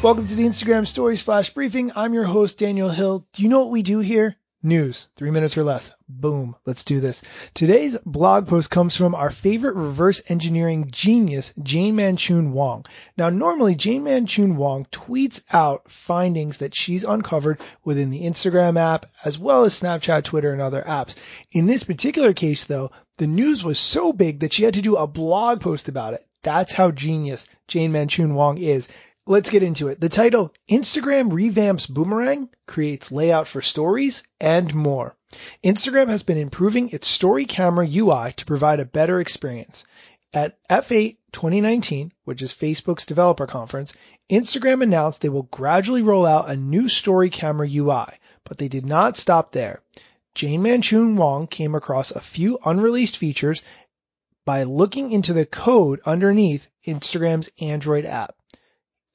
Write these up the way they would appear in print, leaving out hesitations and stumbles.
Welcome to the Instagram Stories Flash Briefing. I'm your host, Daniel Hill. Do you know what we do here? News, 3 minutes or less. Boom. Let's do this. Today's blog post comes from our favorite reverse engineering genius, Jane Manchun Wong. Now, normally Jane Manchun Wong tweets out findings that she's uncovered within the Instagram app, as well as Snapchat, Twitter, and other apps. In this particular case, though, the news was so big that she had to do a blog post about it. That's how genius Jane Manchun Wong is. Let's get into it. The title, Instagram revamps Boomerang, creates layout for stories, and more. Instagram has been improving its story camera UI to provide a better experience. At F8 2019, which is Facebook's developer conference, Instagram announced they will gradually roll out a new story camera UI, but they did not stop there. Jane Manchun Wong came across a few unreleased features by looking into the code underneath Instagram's Android app.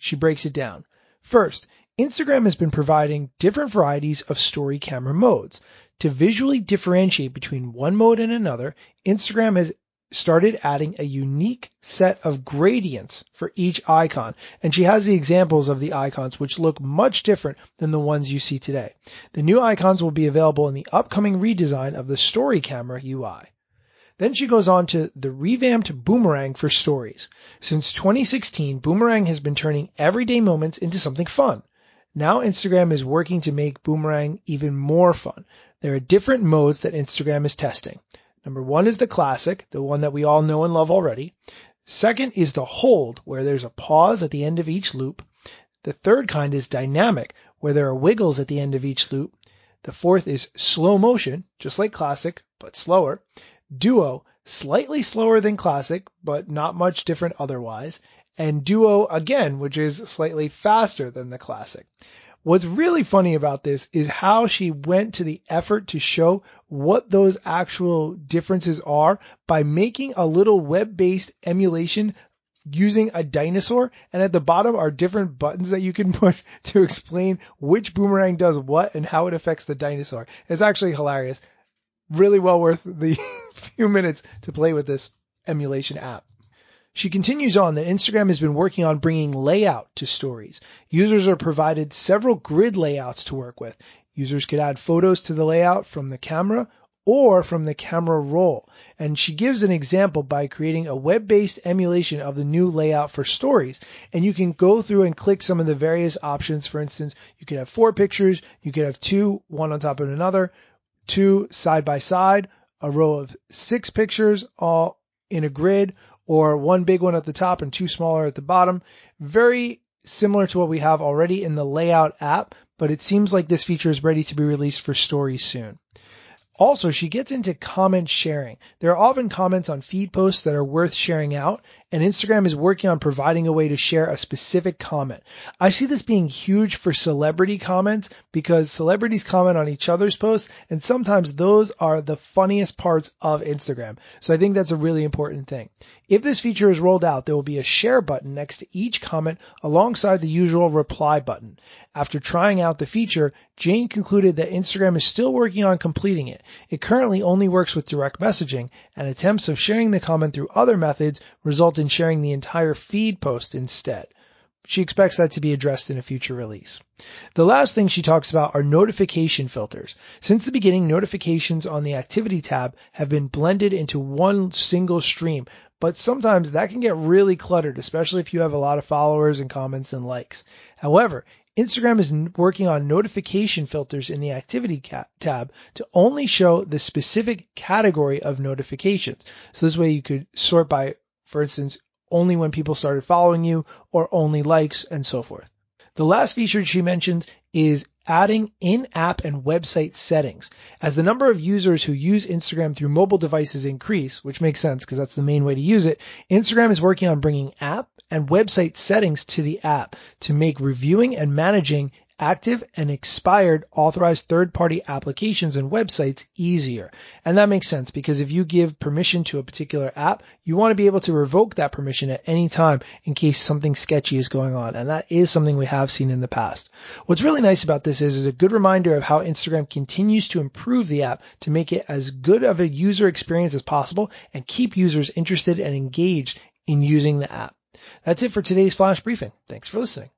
She breaks it down. First, Instagram has been providing different varieties of story camera modes. To visually differentiate between one mode and another, Instagram has started adding a unique set of gradients for each icon. And she has the examples of the icons, which look much different than the ones you see today. The new icons will be available in the upcoming redesign of the story camera UI. Then she goes on to the revamped Boomerang for stories. Since 2016, Boomerang has been turning everyday moments into something fun. Now Instagram is working to make Boomerang even more fun. There are different modes that Instagram is testing. Number one is the classic, the one that we all know and love already. Second is the hold, where there's a pause at the end of each loop. The third kind is dynamic, where there are wiggles at the end of each loop. The fourth is slow motion, just like classic, but slower. Duo, slightly slower than classic, but not much different otherwise. And Duo again, which is slightly faster than the classic. What's really funny about this is how she went to the effort to show what those actual differences are by making a little web-based emulation using a dinosaur. And at the bottom are different buttons that you can push to explain which Boomerang does what and how it affects the dinosaur. It's actually hilarious. Really well worth the few minutes to play with this emulation app. She continues on that Instagram has been working on bringing layout to stories. Users are provided several grid layouts to work with. Users could add photos to the layout from the camera or from the camera roll. And she gives an example by creating a web-based emulation of the new layout for stories. And you can go through and click some of the various options. For instance, you could have 4 pictures, you could have 2, one on top of another, 2 side by side, a row of 6 pictures all in a grid, or 1 big one at the top and 2 smaller at the bottom. Very similar to what we have already in the layout app, but it seems like this feature is ready to be released for stories soon. Also, she gets into comment sharing. There are often comments on feed posts that are worth sharing out, and Instagram is working on providing a way to share a specific comment. I see this being huge for celebrity comments because celebrities comment on each other's posts, and sometimes those are the funniest parts of Instagram. So I think that's a really important thing. If this feature is rolled out, there will be a share button next to each comment alongside the usual reply button. After trying out the feature, Jane concluded that Instagram is still working on completing it. It currently only works with direct messaging, and attempts of sharing the comment through other methods result in sharing the entire feed post instead. She expects that to be addressed in a future release. The last thing she talks about are notification filters. Since the beginning, notifications on the Activity tab have been blended into one single stream, but sometimes that can get really cluttered, especially if you have a lot of followers and comments and likes. However, Instagram is working on notification filters in the Activity tab to only show the specific category of notifications. So this way you could sort by, for instance, only when people started following you or only likes and so forth. The last feature she mentions is adding in-app and website settings. As the number of users who use Instagram through mobile devices increase, which makes sense because that's the main way to use it, Instagram is working on bringing app and website settings to the app to make reviewing and managing active and expired authorized third-party applications and websites easier. And that makes sense because if you give permission to a particular app, you want to be able to revoke that permission at any time in case something sketchy is going on. And that is something we have seen in the past. What's really nice about this is a good reminder of how Instagram continues to improve the app to make it as good of a user experience as possible and keep users interested and engaged in using the app. That's it for today's Flash Briefing. Thanks for listening.